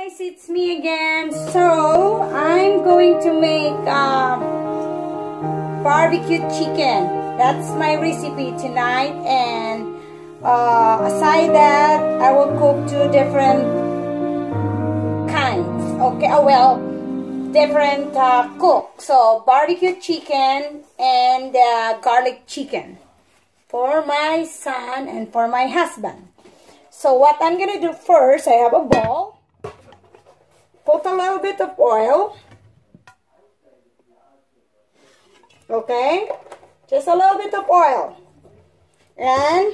Guys, it's me again. So I'm going to make barbecue chicken. That's my recipe tonight, and aside that, I will cook two different kinds. Okay, different cook. So barbecue chicken and garlic chicken for my son and for my husband. So what I'm gonna do first, I have a bowl. Put a little bit of oil. Okay? Just a little bit of oil. And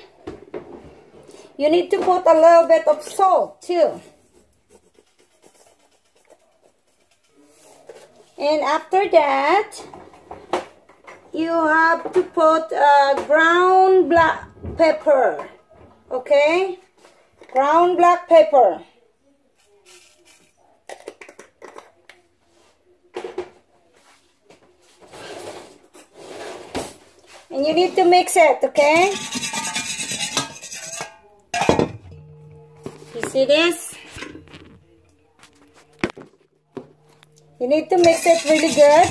you need to put a little bit of salt too. And after that, you have to put ground black pepper. Okay? Ground black pepper. And you need to mix it, okay? You see this? You need to mix it really good.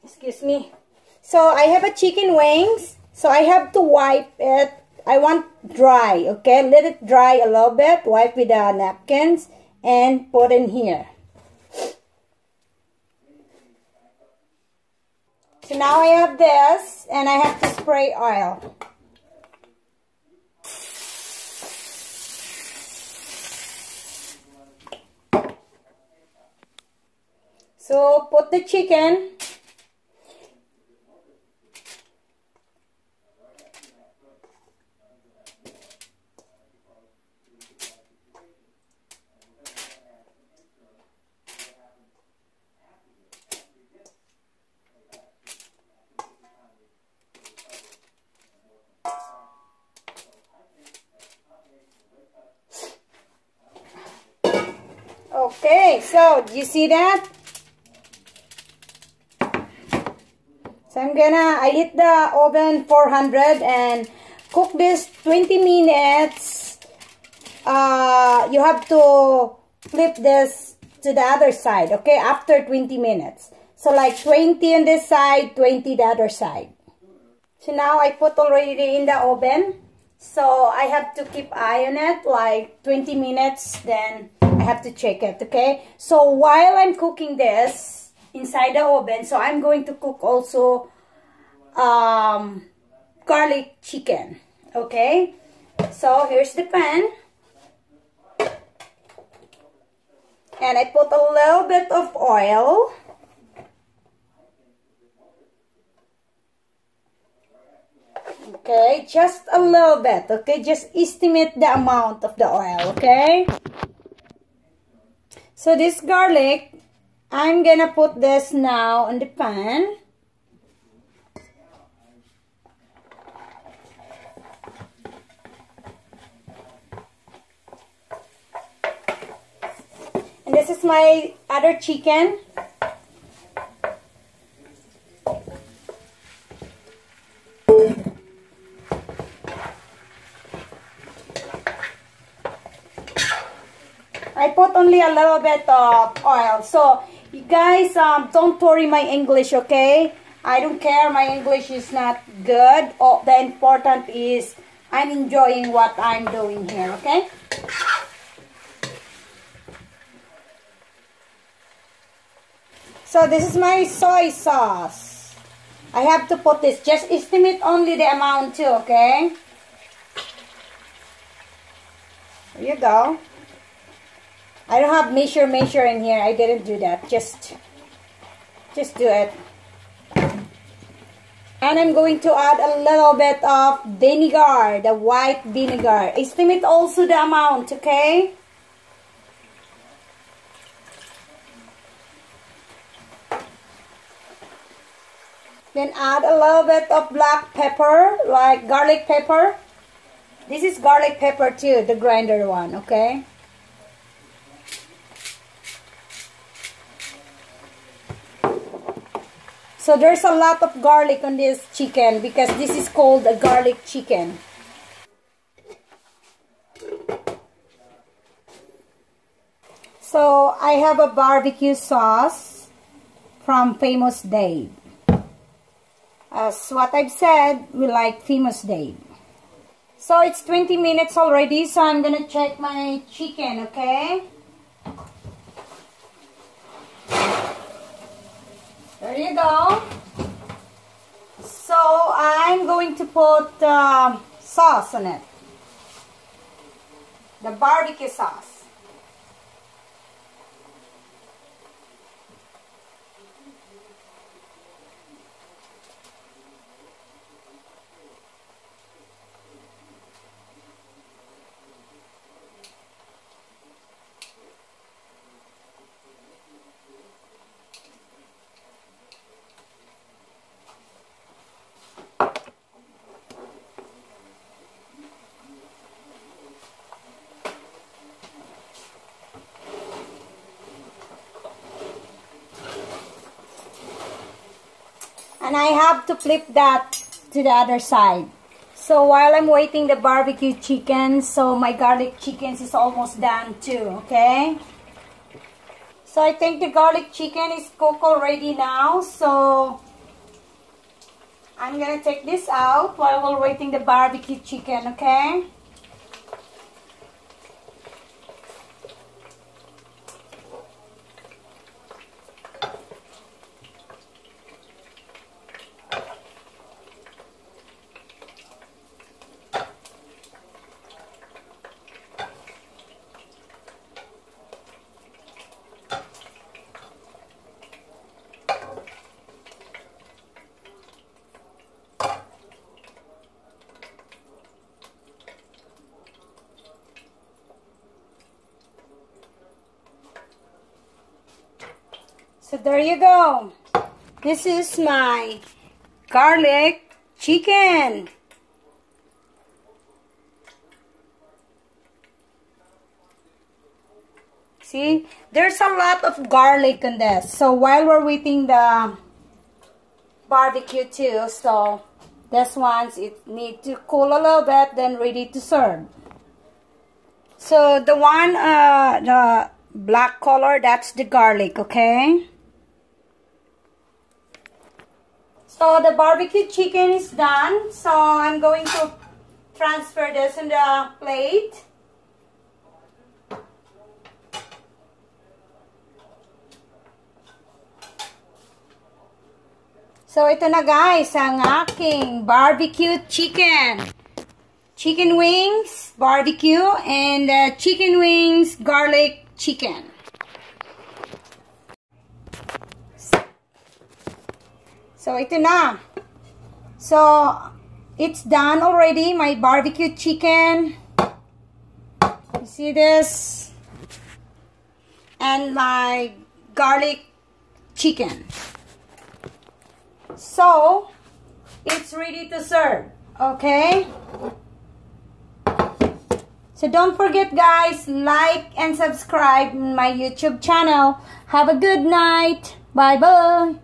Excuse me. So I have a chicken wings. So I have to wipe it. I want dry, okay? Let it dry a little bit. Wipe with the napkins and put in here. So now I have this, and I have to spray oil. So put the chicken. Okay, so do you see that? So I heat the oven 400 and cook this 20 minutes. You have to flip this to the other side, okay, after 20 minutes. So like 20 on this side, 20 the other side. So now I put already in the oven. So I have to keep eye on it like 20 minutes, then I have to check it, okay? So while I'm cooking this inside the oven, so I'm going to cook also garlic chicken, okay? So here's the pan. And I put a little bit of oil. Okay, just a little bit, okay? Just estimate the amount of the oil, okay? So this garlic, I'm gonna put this now on the pan. And this is my other chicken. I put only a little bit of oil. So, you guys, don't worry my English, okay? I don't care. My English is not good. Oh, the important is I'm enjoying what I'm doing here, okay? So, this is my soy sauce. I have to put this. Just estimate only the amount too, okay? There you go. I don't have measure in here. I didn't do that. Just do it. And I'm going to add a little bit of vinegar, the white vinegar. Estimate also the amount, okay? Then add a little bit of black pepper, like garlic pepper. This is garlic pepper too, the grinder one, okay? So there's a lot of garlic on this chicken because this is called a garlic chicken. So I have a barbecue sauce from Famous Dave. As what I've said, we like Famous Dave. So it's 20 minutes already, so I'm gonna check my chicken, okay? There you go. So I'm going to put sauce on it. The barbecue sauce. And I have to flip that to the other side. So while I'm waiting the barbecue chicken, so my garlic chicken is almost done too, okay? So I think the garlic chicken is cooked already now. So I'm gonna take this out while we're waiting the barbecue chicken, okay? So there you go. This is my garlic chicken. See, there's a lot of garlic in this. So while we're waiting the barbecue too, so this one's it need to cool a little bit, then ready to serve. So the one, the black color, that's the garlic, okay? So the barbecue chicken is done. So I'm going to transfer this in the plate. So ito na guys, ang aking barbecue chicken. Chicken wings, barbecue, and chicken wings, garlic chicken. So ito na. So it's done already, my barbecue chicken. You see this? And my garlic chicken. So it's ready to serve, okay? So don't forget guys, like and subscribe my YouTube channel. Have a good night. Bye bye.